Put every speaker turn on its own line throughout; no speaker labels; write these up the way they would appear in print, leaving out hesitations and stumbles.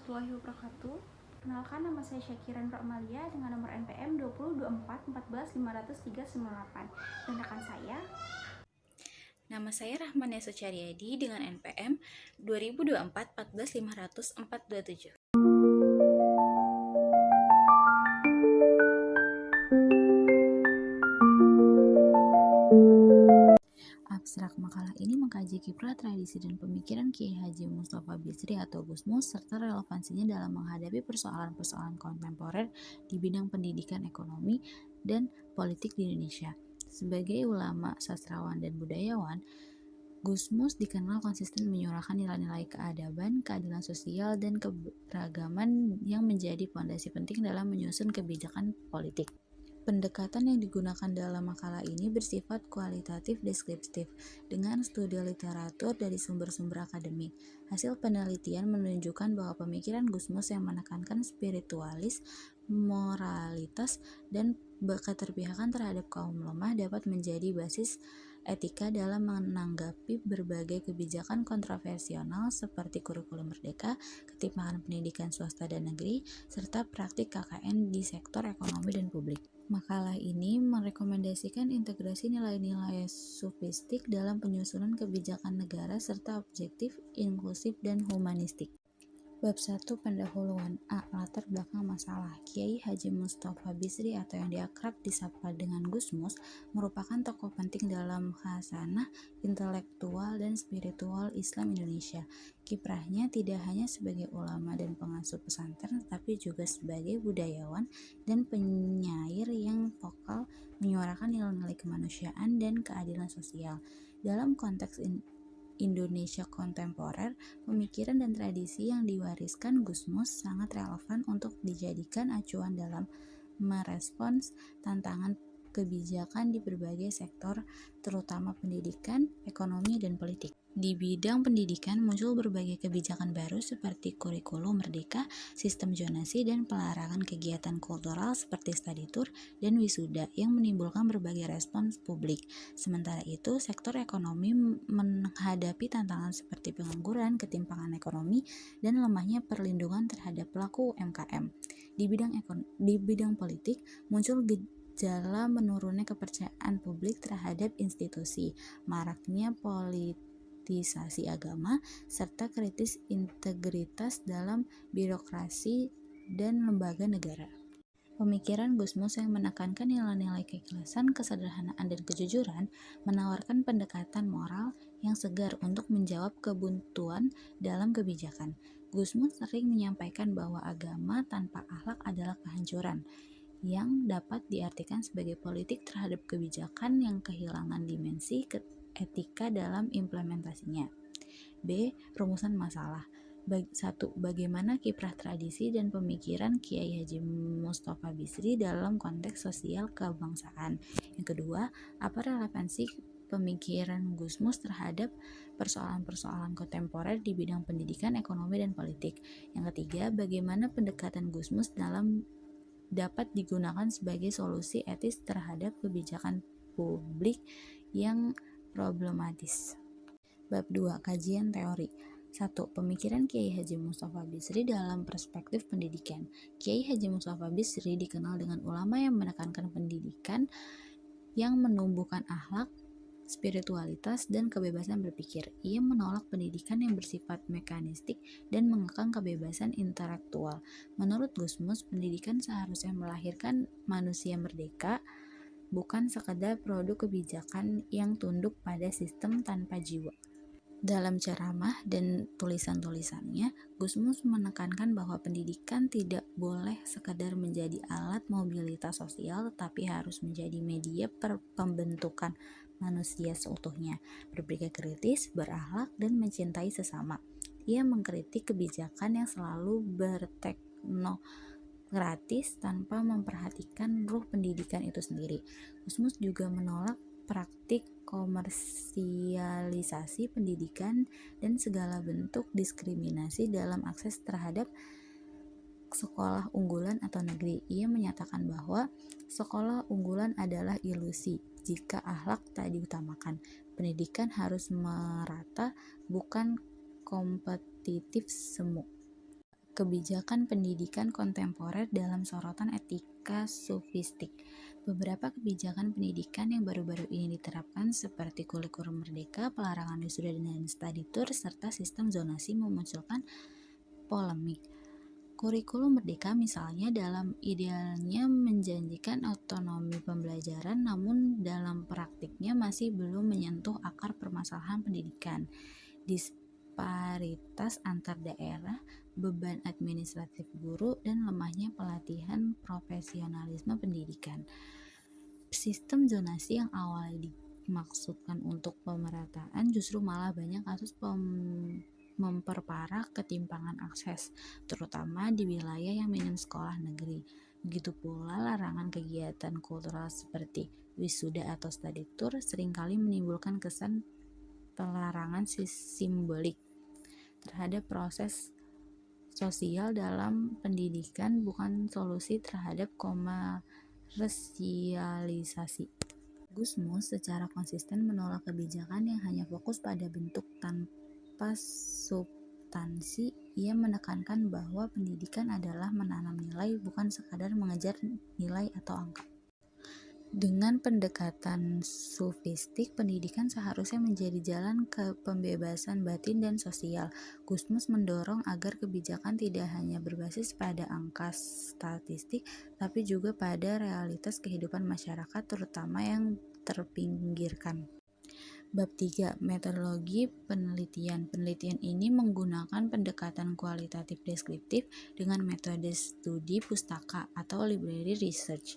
warahmatullahi wabarakatuh. Perkenalkan, nama saya Syakiran Ramalia dengan nomor NPM 202414150398. Dan rekan saya,
nama saya Rahmania Sucaryadi dengan NPM 202414500427. Abstrak makalah ini mengkaji kiprah, tradisi, dan pemikiran Kiai Haji Mustafa Bisri atau Gusmus serta relevansinya dalam menghadapi persoalan-persoalan kontemporer di bidang pendidikan, ekonomi, dan politik di Indonesia. Sebagai ulama, sastrawan, dan budayawan, Gusmus dikenal konsisten menyuarakan nilai-nilai keadaban, keadilan sosial, dan keberagaman yang menjadi fondasi penting dalam menyusun kebijakan politik. Pendekatan yang digunakan dalam makalah ini bersifat kualitatif deskriptif dengan studi literatur dari sumber-sumber akademik. Hasil penelitian menunjukkan bahwa pemikiran Gusmus yang menekankan spiritualis, moralitas, dan keterpihakan terhadap kaum lemah dapat menjadi basis etika dalam menanggapi berbagai kebijakan kontroversial seperti kurikulum merdeka, ketimpangan pendidikan swasta dan negeri, serta praktik KKN di sektor ekonomi dan publik. Makalah ini merekomendasikan integrasi nilai-nilai sufistik dalam penyusunan kebijakan negara serta objektif, inklusif, dan humanistik. Bab 1. Pendahuluan. A. Latar belakang masalah. Kiai Haji Mustafa Bisri atau yang diakrab disapa dengan Gusmus merupakan tokoh penting dalam khasanah intelektual dan spiritual Islam Indonesia. Kiprahnya tidak hanya sebagai ulama dan pengasuh pesantren, tetapi juga sebagai budayawan dan penyair yang vokal menyuarakan nilai-nilai kemanusiaan dan keadilan sosial. Dalam konteks Indonesia kontemporer, pemikiran dan tradisi yang diwariskan Gusmus sangat relevan untuk dijadikan acuan dalam merespons tantangan kebijakan di berbagai sektor, terutama pendidikan, ekonomi, dan politik. Di bidang pendidikan muncul berbagai kebijakan baru seperti kurikulum merdeka, sistem zonasi, dan pelarangan kegiatan kultural seperti study tour dan wisuda yang menimbulkan berbagai respons publik. Sementara itu, sektor ekonomi menghadapi tantangan seperti pengangguran, ketimpangan ekonomi, dan lemahnya perlindungan terhadap pelaku UMKM. Di bidang politik muncul gejala menurunnya kepercayaan publik terhadap institusi, maraknya politisasi agama, serta kritis integritas dalam birokrasi dan lembaga negara. Pemikiran Gusmus yang menekankan nilai-nilai keikhlasan, kesederhanaan, dan kejujuran menawarkan pendekatan moral yang segar untuk menjawab kebuntuan dalam kebijakan. Gusmus sering menyampaikan bahwa agama tanpa akhlak adalah kehancuran, yang dapat diartikan sebagai politik terhadap kebijakan yang kehilangan dimensi etika dalam implementasinya. B. Rumusan masalah. 1. Bagaimana kiprah tradisi dan pemikiran Kiai Haji Mustafa Bisri dalam konteks sosial kebangsaan. Yang kedua, apa relevansi pemikiran Gusmus terhadap persoalan-persoalan kontemporer di bidang pendidikan, ekonomi, dan politik. Yang ketiga, bagaimana pendekatan Gusmus dapat digunakan sebagai solusi etis terhadap kebijakan publik yang problematis. Bab 2. Kajian teori. 1. Pemikiran Kiai Haji Mustafa Bisri dalam perspektif pendidikan. Kiai Haji Mustafa Bisri dikenal dengan ulama yang menekankan pendidikan yang menumbuhkan akhlak, spiritualitas, dan kebebasan berpikir. Ia menolak pendidikan yang bersifat mekanistik dan mengekang kebebasan intelektual. Menurut Gusmus, pendidikan seharusnya melahirkan manusia merdeka, bukan sekadar produk kebijakan yang tunduk pada sistem tanpa jiwa. Dalam ceramah dan tulisan-tulisannya, Gusmus menekankan bahwa pendidikan tidak boleh sekadar menjadi alat mobilitas sosial, tetapi harus menjadi media pembentukan manusia seutuhnya, berpikir kritis, berakhlak, dan mencintai sesama. Ia mengkritik kebijakan yang selalu berteknokratis tanpa memperhatikan ruh pendidikan itu sendiri. Gusmus juga menolak praktik komersialisasi pendidikan dan segala bentuk diskriminasi dalam akses terhadap sekolah unggulan atau negeri. Ia menyatakan bahwa sekolah unggulan adalah ilusi jika akhlak tak diutamakan. Pendidikan harus merata, bukan kompetitif semu. Kebijakan pendidikan kontemporer dalam sorotan etika sofistik. Beberapa kebijakan pendidikan yang baru-baru ini diterapkan seperti kurikulum merdeka, pelarangan wisuda dan study tour, serta sistem zonasi memunculkan polemik. Kurikulum merdeka misalnya dalam idealnya menjanjikan otonomi pembelajaran, namun dalam praktiknya masih belum menyentuh akar permasalahan pendidikan. Disparitas antar daerah, beban administratif guru, dan lemahnya pelatihan profesionalisme pendidikan. Sistem zonasi yang awalnya dimaksudkan untuk pemerataan justru malah banyak kasus memperparah ketimpangan akses, terutama di wilayah yang minim sekolah negeri. Begitu pula larangan kegiatan kultural seperti wisuda atau study tour seringkali menimbulkan kesan pelarangan simbolik terhadap proses sosial dalam pendidikan, bukan solusi terhadap komersialisasi. Gusmus secara konsisten menolak kebijakan yang hanya fokus pada bentuk tanpa substansi. Ia menekankan bahwa pendidikan adalah menanam nilai, bukan sekadar mengejar nilai atau angka. Dengan pendekatan sofistik, pendidikan seharusnya menjadi jalan ke pembebasan batin dan sosial. Gusmus mendorong agar kebijakan tidak hanya berbasis pada angka statistik, tapi juga pada realitas kehidupan masyarakat, terutama yang terpinggirkan. Bab 3. Metodologi penelitian. Penelitian ini menggunakan pendekatan kualitatif deskriptif dengan metode studi pustaka atau library research.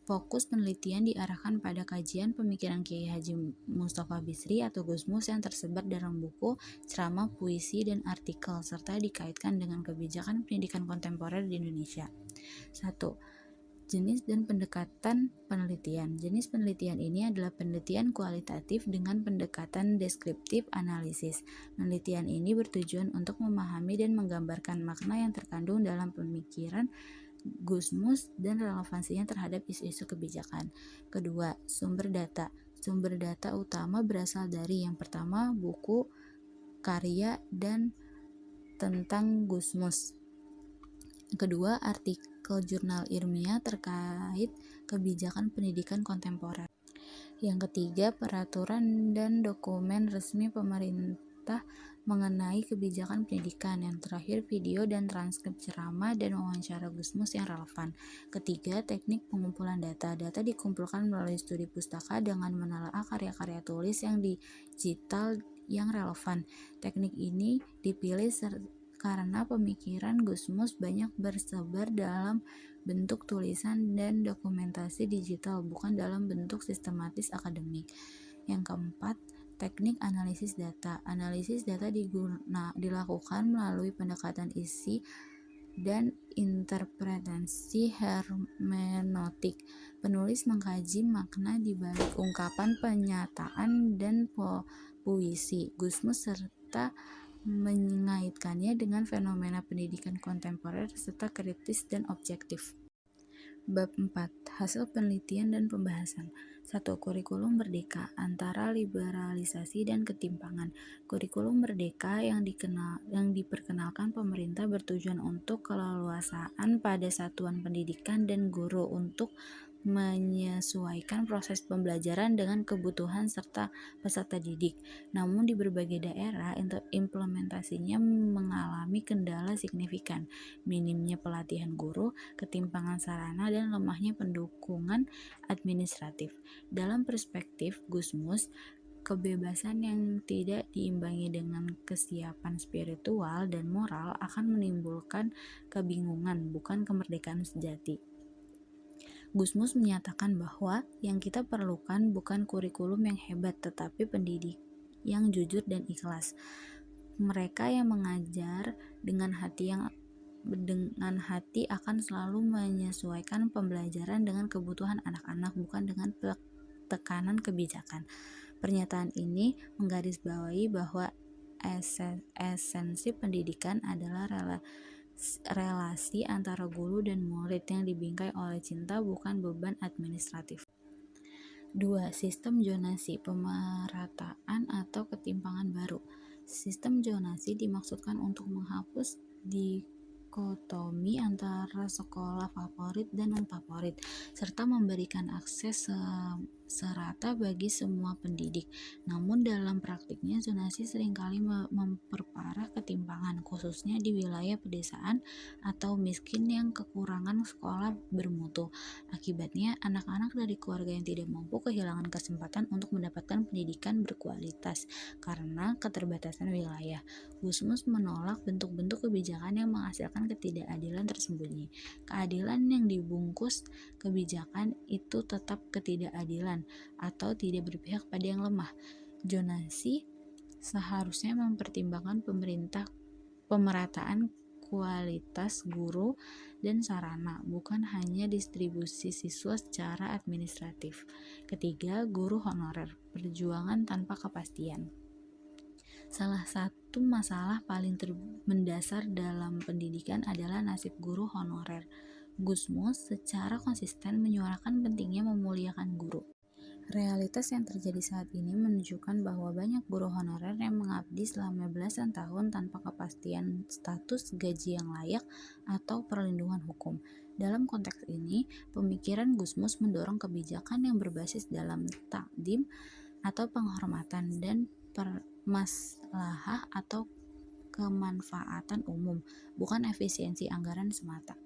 Fokus penelitian diarahkan pada kajian pemikiran Kiai Haji Mustafa Bisri atau Gusmus yang tersebar dalam buku, ceramah, puisi, dan artikel, serta dikaitkan dengan kebijakan pendidikan kontemporer di Indonesia. 1. Jenis dan pendekatan penelitian. Jenis penelitian ini adalah penelitian kualitatif dengan pendekatan deskriptif analisis. Penelitian ini bertujuan untuk memahami dan menggambarkan makna yang terkandung dalam pemikiran Gusmus dan relevansinya terhadap isu-isu kebijakan. Kedua, sumber data. Sumber data utama berasal dari yang pertama, buku, karya, dan tentang Gusmus. Kedua, artikel jurnal ilmiah terkait kebijakan pendidikan kontemporer. Yang ketiga, peraturan dan dokumen resmi pemerintah mengenai kebijakan pendidikan. Yang terakhir, video dan transkrip ceramah dan wawancara Gusmus yang relevan. Ketiga, teknik pengumpulan data. Data dikumpulkan melalui studi pustaka dengan menelaah karya-karya tulis yang digital yang relevan. Teknik ini dipilih karena pemikiran Gusmus banyak bersebar dalam bentuk tulisan dan dokumentasi digital, bukan dalam bentuk sistematis akademik. Yang keempat, teknik analisis data. Analisis data dilakukan melalui pendekatan isi dan interpretasi hermeneutik. Penulis mengkaji makna di balik ungkapan, pernyataan, dan puisi Gusmus serta mengaitkannya dengan fenomena pendidikan kontemporer serta kritis dan objektif. Bab 4. Hasil penelitian dan pembahasan. 1. Kurikulum merdeka antara liberalisasi dan ketimpangan. Kurikulum merdeka yang diperkenalkan pemerintah bertujuan untuk keleluasaan pada satuan pendidikan dan guru untuk menyesuaikan proses pembelajaran dengan kebutuhan serta peserta didik. Namun di berbagai daerah implementasinya mengalami kendala signifikan, minimnya pelatihan guru, ketimpangan sarana, dan lemahnya pendukungan administratif. Dalam perspektif Gusmus, kebebasan yang tidak diimbangi dengan kesiapan spiritual dan moral akan menimbulkan kebingungan, bukan kemerdekaan sejati. Gusmus menyatakan bahwa yang kita perlukan bukan kurikulum yang hebat, tetapi pendidik yang jujur dan ikhlas. Mereka yang mengajar dengan hati akan selalu menyesuaikan pembelajaran dengan kebutuhan anak-anak, bukan dengan tekanan kebijakan. Pernyataan ini menggarisbawahi bahwa esensi pendidikan adalah relasi antara guru dan murid yang dibingkai oleh cinta, bukan beban administratif. 2. Sistem zonasi, pemerataan atau ketimpangan baru. Sistem zonasi dimaksudkan untuk menghapus dikotomi antara sekolah favorit dan non-favorit, serta memberikan akses serata bagi semua pendidik. Namun dalam praktiknya zonasi seringkali memperparah ketimpangan, khususnya di wilayah pedesaan atau miskin yang kekurangan sekolah bermutu. Akibatnya, anak-anak dari keluarga yang tidak mampu kehilangan kesempatan untuk mendapatkan pendidikan berkualitas karena keterbatasan wilayah. Gusmus menolak bentuk-bentuk kebijakan yang menghasilkan ketidakadilan tersembunyi. Keadilan yang dibungkus kebijakan itu tetap ketidakadilan atau tidak berpihak pada yang lemah. Zonasi seharusnya mempertimbangkan pemerataan kualitas guru dan sarana, bukan hanya distribusi siswa secara administratif. Ketiga, guru honorer, perjuangan tanpa kepastian. Salah satu masalah paling mendasar dalam pendidikan adalah nasib guru honorer. Gusmus secara konsisten menyuarakan pentingnya memuliakan guru. Realitas yang terjadi saat ini menunjukkan bahwa banyak guru honorer yang mengabdi selama belasan tahun tanpa kepastian status, gaji yang layak, atau perlindungan hukum. Dalam konteks ini, pemikiran Gusmus mendorong kebijakan yang berbasis dalam takdim atau penghormatan dan permaslahah atau kemanfaatan umum, bukan efisiensi anggaran semata.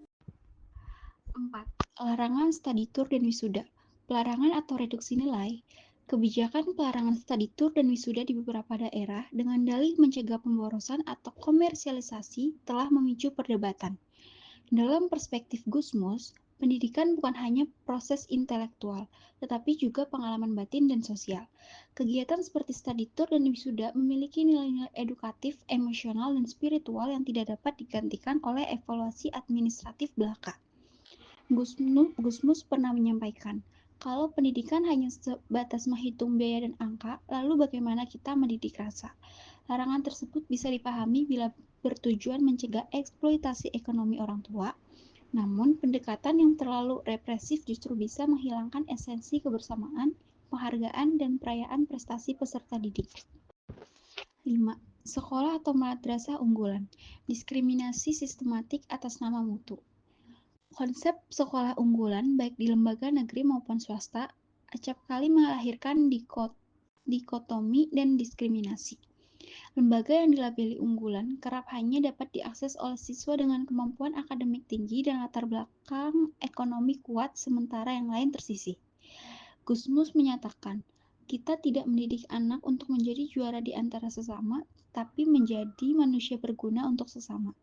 4. Larangan study tour dan wisuda. Pelarangan atau reduksi nilai. Kebijakan pelarangan study tour dan wisuda di beberapa daerah dengan dalih mencegah pemborosan atau komersialisasi telah memicu perdebatan. Dalam perspektif Gusmus, pendidikan bukan hanya proses intelektual, tetapi juga pengalaman batin dan sosial. Kegiatan seperti study tour dan wisuda memiliki nilai-nilai edukatif, emosional, dan spiritual yang tidak dapat digantikan oleh evaluasi administratif belaka. Gusmus pernah menyampaikan, kalau pendidikan hanya sebatas menghitung biaya dan angka, lalu bagaimana kita mendidik rasa? Larangan tersebut bisa dipahami bila bertujuan mencegah eksploitasi ekonomi orang tua, namun pendekatan yang terlalu represif justru bisa menghilangkan esensi kebersamaan, penghargaan, dan perayaan prestasi peserta didik. 5. Sekolah atau madrasah unggulan. Diskriminasi sistematik atas nama mutu. Konsep sekolah unggulan, baik di lembaga negeri maupun swasta, acap kali melahirkan dikotomi dan diskriminasi. Lembaga yang dilabeli unggulan kerap hanya dapat diakses oleh siswa dengan kemampuan akademik tinggi dan latar belakang ekonomi kuat, sementara yang lain tersisih. Gusmus menyatakan, kita tidak mendidik anak untuk menjadi juara di antara sesama, tapi menjadi manusia berguna untuk sesama.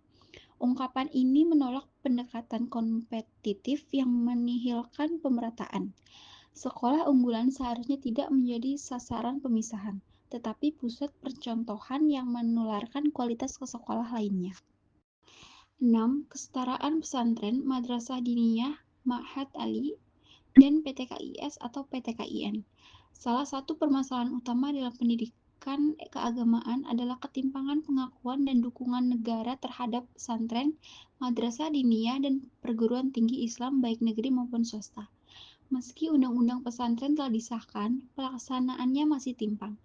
Ungkapan ini menolak pendekatan kompetitif yang menihilkan pemerataan. Sekolah unggulan seharusnya tidak menjadi sasaran pemisahan, tetapi pusat percontohan yang menularkan kualitas ke sekolah lainnya. 6. Kesetaraan pesantren, madrasah diniyah, ma'had ali, dan PTKIS atau PTKIN. Salah satu permasalahan utama dalam pendidikan keagamaan adalah ketimpangan pengakuan dan dukungan negara terhadap pesantren, madrasah diniyah, dan perguruan tinggi Islam baik negeri maupun swasta. Meski undang-undang pesantren telah disahkan, pelaksanaannya masih timpang.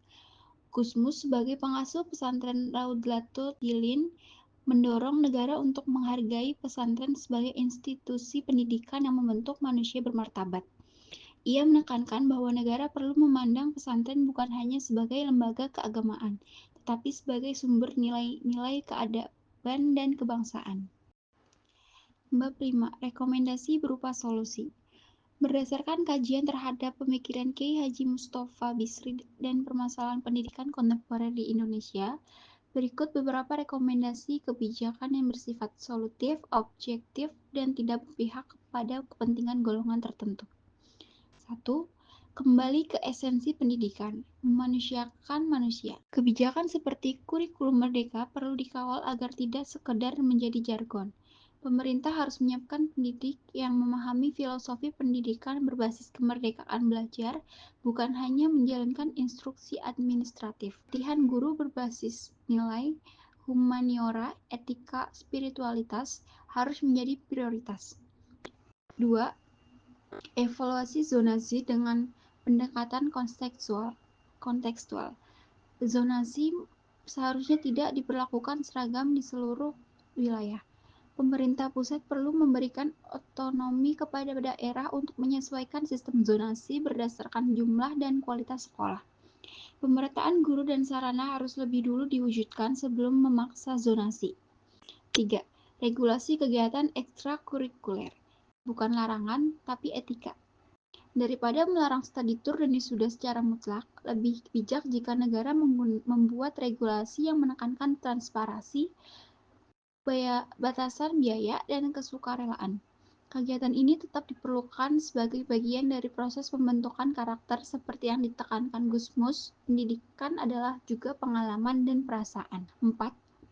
Gusmus sebagai pengasuh pesantren Raudlatul Yilin mendorong negara untuk menghargai pesantren sebagai institusi pendidikan yang membentuk manusia bermartabat. Ia menekankan bahwa negara perlu memandang pesantren bukan hanya sebagai lembaga keagamaan, tetapi sebagai sumber nilai-nilai keadaban dan kebangsaan. Bab 5. Rekomendasi berupa solusi. Berdasarkan kajian terhadap pemikiran Kiai Haji Mustafa Bisri dan permasalahan pendidikan kontemporer di Indonesia, berikut beberapa rekomendasi kebijakan yang bersifat solutif, objektif, dan tidak berpihak kepada kepentingan golongan tertentu. 1. Kembali ke esensi pendidikan, memanusiakan manusia. Kebijakan seperti kurikulum merdeka perlu dikawal agar tidak sekedar menjadi jargon. Pemerintah harus menyiapkan pendidik yang memahami filosofi pendidikan berbasis kemerdekaan belajar, bukan hanya menjalankan instruksi administratif. Latihan guru berbasis nilai, humaniora, etika, spiritualitas harus menjadi prioritas. 2. Evaluasi zonasi dengan pendekatan kontekstual. Zonasi seharusnya tidak diberlakukan seragam di seluruh wilayah. Pemerintah pusat perlu memberikan otonomi kepada daerah untuk menyesuaikan sistem zonasi berdasarkan jumlah dan kualitas sekolah. Pemerataan guru dan sarana harus lebih dulu diwujudkan sebelum memaksa zonasi. 3. Regulasi kegiatan ekstrakurikuler. Bukan larangan, tapi etika. Daripada melarang studi tour dan wisuda secara mutlak, lebih bijak jika negara membuat regulasi yang menekankan transparansi, batasan biaya, dan kesukarelaan. Kegiatan ini tetap diperlukan sebagai bagian dari proses pembentukan karakter seperti yang ditekankan Gusmus. Pendidikan adalah juga pengalaman dan perasaan. 4.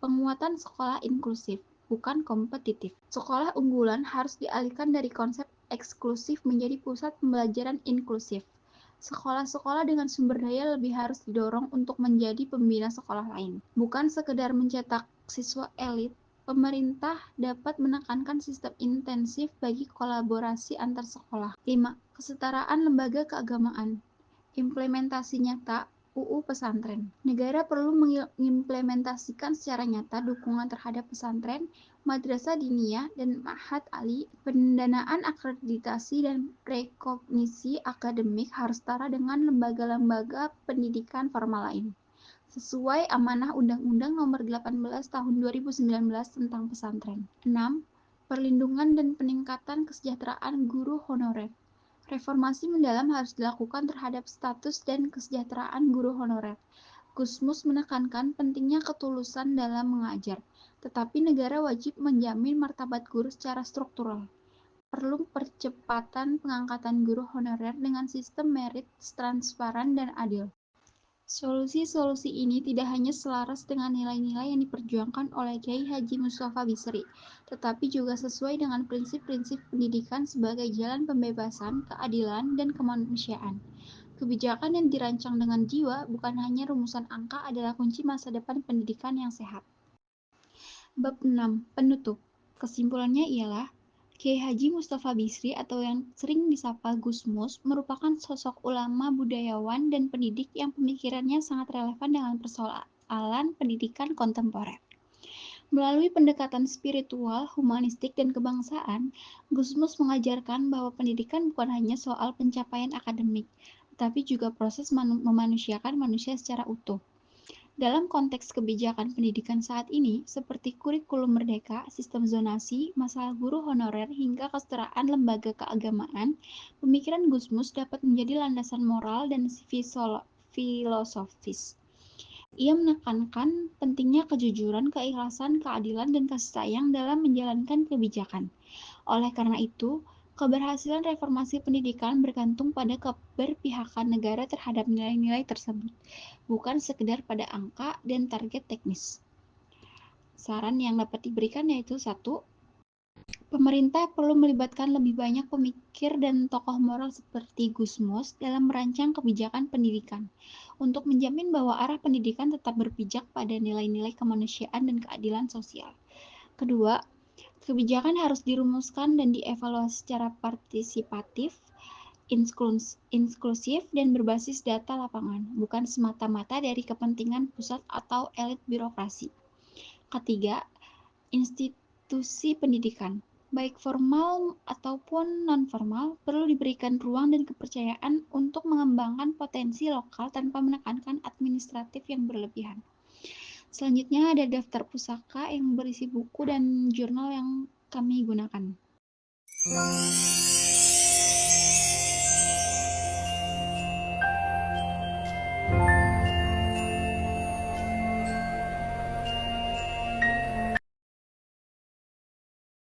Penguatan sekolah inklusif, bukan kompetitif. Sekolah unggulan harus dialihkan dari konsep eksklusif menjadi pusat pembelajaran inklusif. Sekolah-sekolah dengan sumber daya lebih harus didorong untuk menjadi pembina sekolah lain. Bukan sekedar mencetak siswa elit, pemerintah dapat menekankan sistem intensif bagi kolaborasi antar sekolah. 5. Kesetaraan lembaga keagamaan. Implementasi nyata UU Pesantren. Negara perlu mengimplementasikan secara nyata dukungan terhadap pesantren, madrasah diniyah, dan ma'had ali. Pendanaan akreditasi dan rekognisi akademik harus setara dengan lembaga-lembaga pendidikan formal lain, sesuai amanah Undang-Undang Nomor 18 Tahun 2019 tentang Pesantren. 6. Perlindungan dan peningkatan kesejahteraan guru honorer. Reformasi mendalam harus dilakukan terhadap status dan kesejahteraan guru honorer. Gusmus menekankan pentingnya ketulusan dalam mengajar, tetapi negara wajib menjamin martabat guru secara struktural. Perlu percepatan pengangkatan guru honorer dengan sistem merit transparan dan adil. Solusi-solusi ini tidak hanya selaras dengan nilai-nilai yang diperjuangkan oleh Kiai Haji Mustafa Bisri, tetapi juga sesuai dengan prinsip-prinsip pendidikan sebagai jalan pembebasan, keadilan, dan kemanusiaan. Kebijakan yang dirancang dengan jiwa, bukan hanya rumusan angka, adalah kunci masa depan pendidikan yang sehat. Bab 6. Penutup. Kesimpulannya ialah Kiai Haji Mustafa Bisri atau yang sering disapa Gus Mus merupakan sosok ulama, budayawan, dan pendidik yang pemikirannya sangat relevan dengan persoalan pendidikan kontemporer. Melalui pendekatan spiritual, humanistik, dan kebangsaan, Gus Mus mengajarkan bahwa pendidikan bukan hanya soal pencapaian akademik, tetapi juga proses memanusiakan manusia secara utuh. Dalam konteks kebijakan pendidikan saat ini, seperti kurikulum merdeka, sistem zonasi, masalah guru honorer, hingga kesetaraan lembaga keagamaan, pemikiran Gusmus dapat menjadi landasan moral dan filosofis. Ia menekankan pentingnya kejujuran, keikhlasan, keadilan, dan kasih sayang dalam menjalankan kebijakan. Oleh karena itu, keberhasilan reformasi pendidikan bergantung pada keberpihakan negara terhadap nilai-nilai tersebut, bukan sekedar pada angka dan target teknis. Saran yang dapat diberikan yaitu 1. Pemerintah perlu melibatkan lebih banyak pemikir dan tokoh moral seperti Gusmus dalam merancang kebijakan pendidikan, untuk menjamin bahwa arah pendidikan tetap berpijak pada nilai-nilai kemanusiaan dan keadilan sosial. Kedua, kebijakan harus dirumuskan dan dievaluasi secara partisipatif, inklusif, dan berbasis data lapangan, bukan semata-mata dari kepentingan pusat atau elit birokrasi. Ketiga, institusi pendidikan, baik formal ataupun non-formal, perlu diberikan ruang dan kepercayaan untuk mengembangkan potensi lokal tanpa menekankan administratif yang berlebihan. Selanjutnya ada daftar pusaka yang berisi buku dan jurnal yang kami gunakan.